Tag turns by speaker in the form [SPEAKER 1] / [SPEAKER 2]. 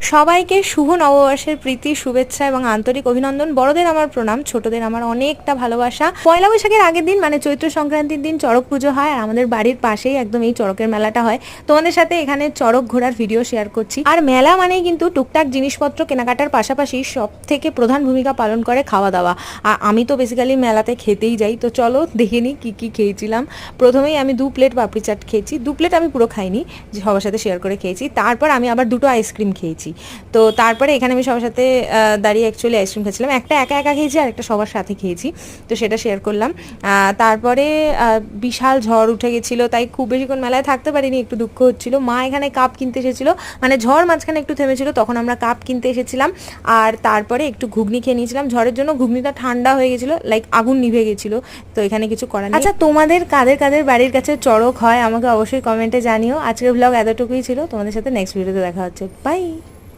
[SPEAKER 1] সবাইকে শুভ নববর্ষের প্রীতি, শুভেচ্ছা এবং আন্তরিক অভিনন্দন। বড়দের আমার প্রণাম, ছোটদের আমার অনেকটা ভালোবাসা। পয়লা বৈশাখের আগের দিন মানে চৈত্র সংক্রান্তির দিন চড়ক পুজো হয়, আর আমাদের বাড়ির পাশেই একদম এই চড়কের মেলাটা হয়। তোমাদের সাথে এখানে চড়ক ঘোরার ভিডিও শেয়ার করছি। আর মেলা মানেই কিন্তু টুকটাক জিনিসপত্র কেনাকাটার পাশাপাশি সব থেকে প্রধান ভূমিকা পালন করে খাওয়া দাওয়া। আর আমি তো বেসিক্যালি মেলাতে খেতেই যাই, তো চলো দেখে নিই কী কী খেয়েছিলাম। প্রথমেই আমি 2 প্লেট পাপড়ি চাট খেয়েছি। 2 প্লেট আমি পুরো খাইনি, যে সবার সাথে শেয়ার করে খেয়েছি। তারপর আমি আবার 2টো আইসক্রিম খেয়েছি। তো তারপরে এখানে আমি সবার সাথে দাঁড়িয়ে অ্যাকচুয়ালি আইসক্রিম খেয়েছিলাম। একটা একা একা খেয়েছি আর একটা সবার সাথে খেয়েছি, তো সেটা শেয়ার করলাম। তারপরে বিশাল ঝড় উঠে গেছিলো, তাই খুব বেশিক্ষণ মেলায় থাকতে পারিনি, একটু দুঃখ হচ্ছিল। মা এখানে কাপ কিনতে এসেছিলো, মানে ঝড় মাঝখানে একটু থেমেছিল, তখন আমরা কাপ কিনতে এসেছিলাম। আর তারপরে একটু ঘুগনি খেয়ে নিয়েছিলাম। ঝড়ের জন্য ঘুগনিটা ঠান্ডা হয়ে গেছিলো, লাইক আগুন নিভে গেছিলো, তো এখানে কিছু করার নেই। আচ্ছা, তোমাদের কাদের কাদের বাড়ির কাছে চড়ক হয় আমাকে অবশ্যই কমেন্টে জানিও। আজকের ব্লগ এতটুকুই ছিল, তোমাদের সাথে নেক্সট ভিডিওতে দেখা হচ্ছে। বাই।